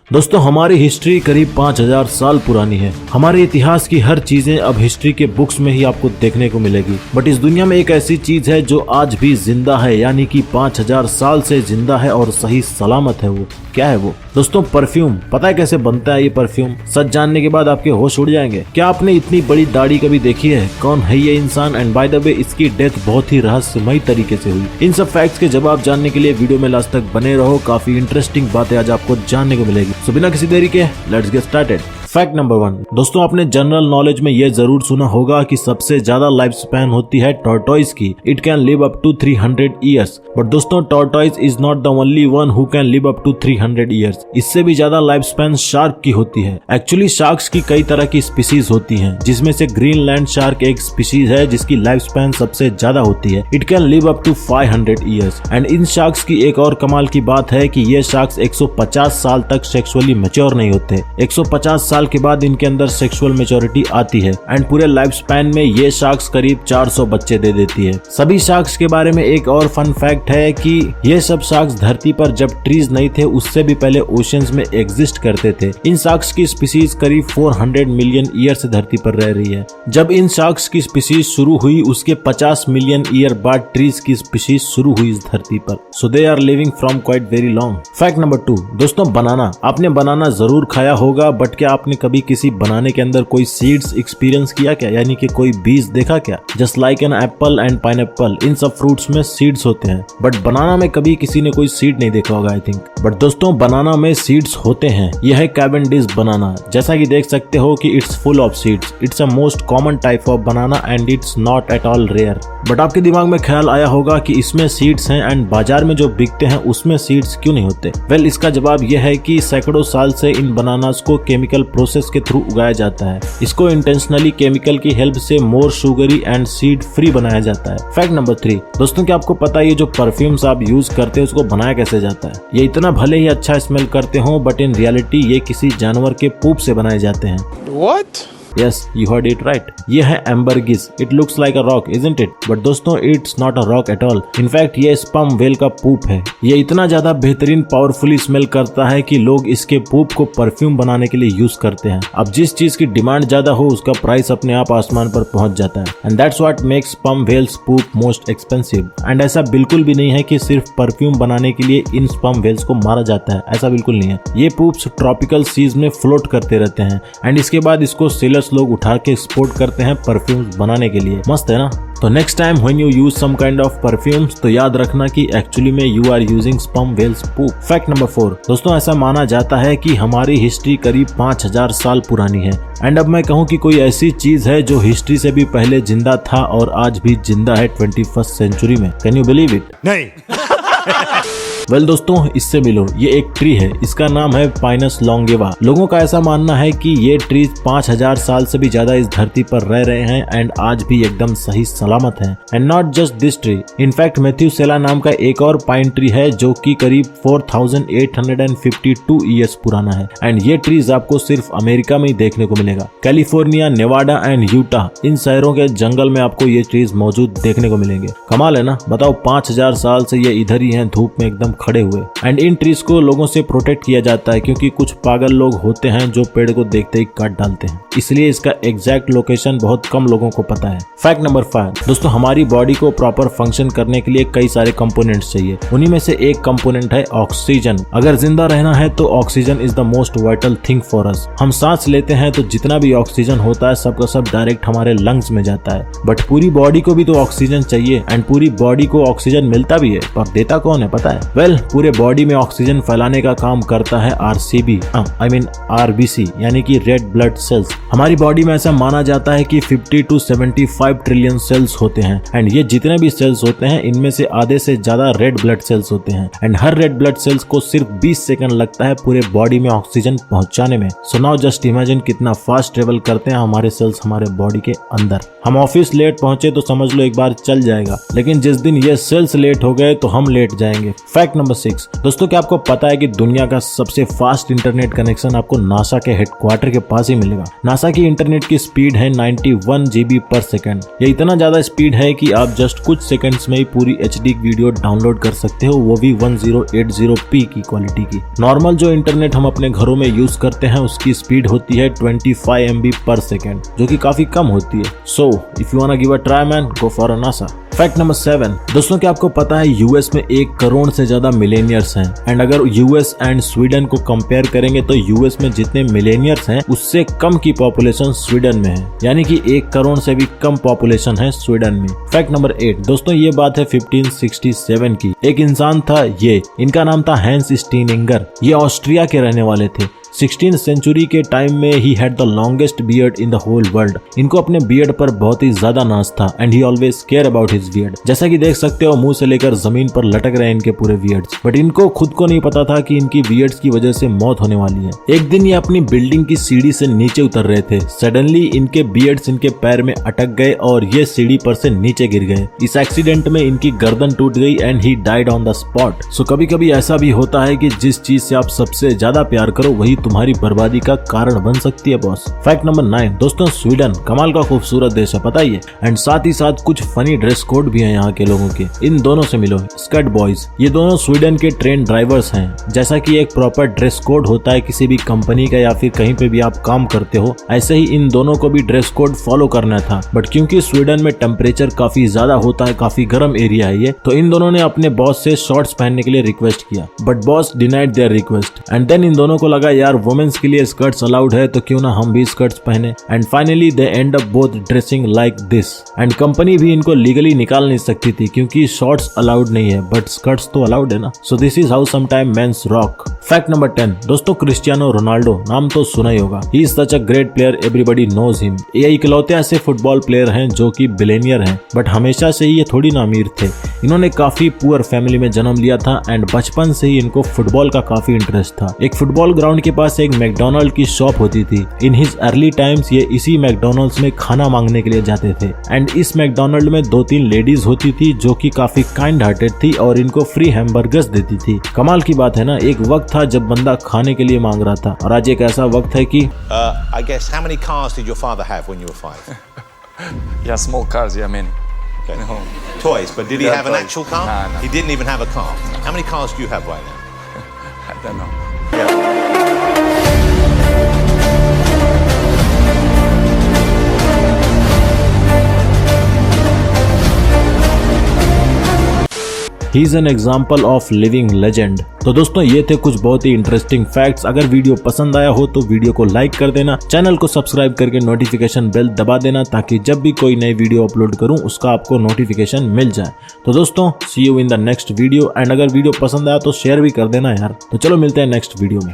दोस्तों हमारी हिस्ट्री करीब 5000 साल पुरानी है। हमारे इतिहास की हर चीजें अब हिस्ट्री के बुक्स में ही आपको देखने को मिलेगी। बट इस दुनिया में एक ऐसी चीज है जो आज भी जिंदा है, यानी कि 5000 साल से जिंदा है और सही सलामत है। वो क्या है वो? दोस्तों परफ्यूम। पता है कैसे बनता है ये परफ्यूम? सच जानने के बाद आपके होश उड़ जाएंगे। क्या आपने इतनी बड़ी दाढ़ी कभी देखी है? कौन है ये इंसान? एंड बाय द वे इसकी डेथ बहुत ही रहस्यमयी तरीके से हुई। इन सब फैक्ट्स के जवाब जानने के लिए वीडियो में लास्ट तक बने रहो। काफी इंटरेस्टिंग बातें आज आपको जानने को मिलेगी। सो बिना किसी देरी के let's get started. Fact number 1। दोस्तों आपने जनरल नॉलेज में ये जरूर सुना होगा कि सबसे ज्यादा लाइफ स्पैन होती है टॉर्टोइज की। It can live up to 300 years. But दोस्तों tortoise is not the only one who can live up to 300 years. इससे भी ज्यादा लाइफ स्पैन शार्क की होती है। एक्चुअली शार्क्स की कई तरह की स्पीसीज होती हैं, जिसमें से ग्रीनलैंड शार्क एक स्पीसीज है जिसकी लाइफ स्पैन सबसे ज्यादा होती है। It can live up to 500 years. And इन शार्क्स की एक और कमाल की बात है कि ये शार्क्स 150 साल तक सेक्सुअली मैच्योर नहीं होते। 150 साल के बाद इनके अंदर सेक्सुअल मैच्योरिटी आती है। एंड पूरे लाइफ स्पैन में ये शार्क्स करीब 400 बच्चे दे देती है। सभी शार्क्स के बारे में एक और फन फैक्ट है कि ये सब शार्क्स धरती पर जब ट्रीज नहीं थे उससे भी पहले ओशंस में एग्जिस्ट करते थे। इन शार्क्स की स्पीसीज करीब 400 मिलियन ईयर से धरती पर रह रही है। जब इन शार्क्स की स्पीसीज शुरू हुई उसके 50 मिलियन ईयर बाद ट्रीज की स्पीसीज शुरू हुई इस धरती पर। So they are living from quite very long. Fact number 2। दोस्तों बनाना। आपने बनाना जरूर खाया होगा, बट क्या आपने कभी किसी बनाने के अंदर कोई सीड्स एक्सपीरियंस किया क्या? यानी कि कोई बीज देखा क्या? Just like an apple and pineapple, इन सब फ्रूट्स में सीड्स होते हैं। बट बनाना में कभी किसी ने कोई सीड नहीं देखा होगा आई थिंक। बट दोस्तों बनाना में सीड्स होते हैं। यह है कैवेंडिश बनाना। जैसा कि देख सकते हो कि it's full of seeds. It's a most common type of banana and it's not at all rare. But आपके दिमाग में ख्याल आया होगा कि इसमें सीड्स हैं एंड बाजार में जो बिकते हैं उसमें सीड्स क्यों नहीं होते? वेल इसका जवाब यह है कि सैकड़ों साल से इन बनानास को केमिकल प्रोसेस के थ्रू उगाया जाता है। इसको इंटेंशनली केमिकल की हेल्प से मोर शुगरी एंड सीड फ्री बनाया जाता है। Fact number 3। दोस्तों क्या आपको पता है ये जो परफ्यूम्स आप यूज करते हैं उसको बनाया कैसे जाता है? ये इतना भले ही अच्छा स्मेल करते हो बट इन रियलिटी ये किसी जानवर के पूप से बनाए जाते हैं। What? Yes, you heard it right. ये है ambergris. It looks like a rock, isn't it? But दोस्तों it's not a rock at all. In fact ये स्पर्म व्हेल का पूप है। ये इतना ज्यादा बेहतरीन पावरफुली स्मेल करता है कि लोग इसके पूप को परफ्यूम बनाने के लिए यूज करते हैं। अब जिस चीज की डिमांड ज्यादा हो उसका प्राइस अपने आप आसमान पर पहुंच जाता है। And that's what makes sperm whales poop most expensive. And ऐसा बिल्कुल भी नहीं है कि सिर्फ परफ्यूम बनाने के लिए इन स्पर्म व्हेल्स को मारा जाता है, ऐसा बिल्कुल नहीं है। ये पूप्स ट्रॉपिकल सीज में फ्लोट करते रहते हैं एंड इसके बाद इसको लोग उठा के एक्सपोर्ट करते हैं परफ्यूम्स बनाने के लिए। मस्त है ना? तो next time when you use some kind of perfumes तो याद रखना कि एक्चुअली में you are using sperm whales poop. Fact number 4। दोस्तों ऐसा माना जाता है कि हमारी हिस्ट्री करीब 5000 साल पुरानी है। एंड अब मैं कहूँ कि कोई ऐसी चीज है जो हिस्ट्री से भी पहले जिंदा था और आज भी जिंदा है 21st सेंचुरी में। Can you believe it? नहीं। वेल दोस्तों इससे मिलो। ये एक ट्री है, इसका नाम है पाइनस लॉन्गेवा। लोगों का ऐसा मानना है कि ये ट्री 5000 साल से भी ज्यादा इस धरती पर रह रहे हैं एंड आज भी एकदम सही सलामत हैं। And not just this tree, in fact Methuselah नाम का एक और पाइन ट्री है जो कि करीब 4852 ईयर्स पुराना है। एंड ये ट्रीज आपको सिर्फ अमेरिका में ही देखने को मिलेगा। कैलिफोर्निया, नेवाडा एंड यूटा, इन शहरों के जंगल में आपको ये ट्रीज मौजूद देखने को मिलेंगे। कमाल है ना? बताओ 5000 साल से ये इधर ही हैं धूप में एकदम खड़े हुए। एंड इन ट्रीज को लोगों से प्रोटेक्ट किया जाता है क्योंकि कुछ पागल लोग होते हैं जो पेड़ को देखते ही काट डालते हैं, इसलिए इसका एग्जैक्ट लोकेशन बहुत कम लोगों को पता है। Fact number 5। दोस्तों हमारी बॉडी को प्रॉपर फंक्शन करने के लिए कई सारे कंपोनेंट्स चाहिए। उन्हीं में से एक कंपोनेंट है ऑक्सीजन। अगर जिंदा रहना है तो oxygen is the most vital thing for us. हम सांस लेते हैं तो जितना भी ऑक्सीजन होता है सबका सब डायरेक्ट हमारे लंग्स में जाता है। बट पूरी बॉडी को भी तो ऑक्सीजन चाहिए एंड पूरी बॉडी को ऑक्सीजन मिलता भी है, पर देता कौन है पता है? वेल पूरे बॉडी में ऑक्सीजन फैलाने का काम करता है आरसीबी, आई मीन आरबीसी, यानी कि रेड ब्लड सेल्स। हमारी बॉडी में ऐसा माना जाता है कि 50 to 75 ट्रिलियन सेल्स होते हैं। एंड ये जितने भी सेल्स होते हैं इनमें से आधे से ज्यादा रेड ब्लड सेल्स होते हैं। And her red blood cells को सिर्फ 20 सेकंड लगता है पूरे बॉडी में ऑक्सीजन पहुंचाने में। सो नाउ जस्ट इमेजिन कितना फास्ट ट्रेवल करते हैं हमारे सेल्स हमारे बॉडी के अंदर। हम ऑफिस लेट पहुंचे तो समझ लो एक बार चल जाएगा, लेकिन जिस दिन ये सेल्स लेट हो गए तो हम लेट जाएंगे। फैक्ट फैक्ट नंबर 6, दोस्तों क्या आपको पता है कि दुनिया का सबसे फास्ट इंटरनेट कनेक्शन आपको नासा के हेडक्वार्टर के पास ही मिलेगा। नासा की इंटरनेट की स्पीड है 91 GB पर सेकंड। ये इतना ज्यादा स्पीड है कि आप जस्ट कुछ सेकंड्स में ही पूरी HD वीडियो डाउनलोड कर सकते हो, वो भी 1080p की क्वालिटी की। नॉर्मल जो इंटरनेट हम अपने घरों में यूज करते हैं उसकी स्पीड होती है 25 MB पर सेकंड, जो कि काफी कम होती है। So if you वांना give a try man, go for a NASA. Fact number 7, दोस्तों क्या आपको पता है यूएस में 1 करोड़ से ज्यादा मिलेनियर्स हैं। एंड अगर यूएस एंड स्वीडन को कंपेयर करेंगे तो यूएस में जितने मिलेनियर्स हैं उससे कम की पॉपुलेशन स्वीडन में है, यानी कि 1 करोड़ से भी कम पॉपुलेशन है स्वीडन में। फैक्ट नंबर 8, दोस्तों ये बात है 1567 की। एक इंसान था, ये इनका नाम था हैंस स्टीनिंगर। ये ऑस्ट्रिया के रहने वाले थे। 16th सेंचुरी के टाइम में ही had the longest beard in the whole world. इनको अपने बियर्ड पर बहुत ही ज्यादा नाज था and he always care about his beard. जैसा कि देख सकते हो मुंह से लेकर जमीन पर लटक रहे हैं इनके पूरे बियर्ड्स, बट इनको खुद को नहीं पता था कि इनकी बियर्ड्स की वजह से मौत होने वाली है। एक दिन ये अपनी बिल्डिंग की सीढ़ी से नीचे उतर रहे थे। सडनली इनके बियर्ड्स इनके पैर में अटक गए और ये सीढ़ी पर से नीचे गिर गए। इस एक्सीडेंट में इनकी गर्दन टूट गई and he died on the spot. So कभी कभी ऐसा भी होता है कि जिस चीज से आप सबसे ज्यादा प्यार करो वही तुम्हारी बर्बादी का कारण बन सकती है बॉस। फैक्ट नंबर 9, दोस्तों स्वीडन कमाल का खूबसूरत देश है, पता ही है। एंड साथ ही साथ कुछ फनी ड्रेस कोड भी है यहाँ के लोगों के। इन दोनों से मिलो, स्कट बॉयज। ये दोनों स्वीडन के ट्रेन ड्राइवर्स हैं। जैसा कि एक प्रॉपर ड्रेस कोड होता है किसी भी कंपनी का या फिर कहीं पे भी आप काम करते हो, ऐसे ही इन दोनों को भी ड्रेस कोड फॉलो करना था। बट क्योंकि स्वीडन में टेम्परेचर काफी ज्यादा होता है, काफी गर्म एरिया है ये, तो इन दोनों ने अपने बॉस से शॉर्ट्स पहनने के लिए रिक्वेस्ट किया, but boss denied their request. And then इन दोनों को लगा यार वुमेन्स के लिए स्कर्ट्स अलाउड है तो क्यों ना हम भी स्कर्ट्स पहने। And finally they and up both dressing like this. And company भी इनको लीगली निकाल नहीं सकती थी क्योंकि शॉर्ट्स अलाउड नहीं है, बट स्कर्ट्स तो अलाउड है ना। So this is how some time mens rock. Fact number 10, दोस्तों क्रिस्टियानो रोनाल्डो नाम तो सुना ही होगा। He is such a great player, everybody knows him. ये इकलौते ऐसे फुटबॉल प्लेयर हैं जो कि बिलियनियर हैं, बट हमेशा से ही ये थोड़ी ना अमीर थे। इन्होंने काफी पुअर फैमिली में जन्म लिया था एंड बचपन से ही इनको फुटबॉल का काफी इंटरेस्ट था। एक फुटबॉल ग्राउंड के पास एक मैकडोनल्ड की शॉप होती थी। इन हिज अर्ली टाइम्स ये इसी मैकडोनल्ड्स में खाना मांगने के लिए जाते थे। एंड इस मैकडोनल्ड में 2-3 लेडीज होती थी जो कि काफी काइंड हार्टेड थी और इनको फ्री हैमबर्गर्स देती थी। कमाल की बात है ना, एक वक्त था जब बंदा खाने के लिए मांग रहा था और आज एक ऐसा वक्त है कि I guess how many cars did your father have when you were 5? Yeah, small cars, yeah, many. Okay. No. Toys, but did he Yeah, have an toys. actual car? No. He didn't even have a car. How many cars do you have right now? I don't know. He is an example of living legend. तो दोस्तों ये थे कुछ बहुत ही interesting facts. अगर video पसंद आया हो तो वीडियो को लाइक कर देना, चैनल को सब्सक्राइब करके नोटिफिकेशन बेल दबा देना ताकि जब भी कोई नई वीडियो अपलोड करूं उसका आपको नोटिफिकेशन मिल जाए। तो दोस्तों see you in the next video. And अगर वीडियो पसंद आया तो शेयर भी कर देना यार। तो चलो मिलते हैं नेक्स्ट वीडियो में।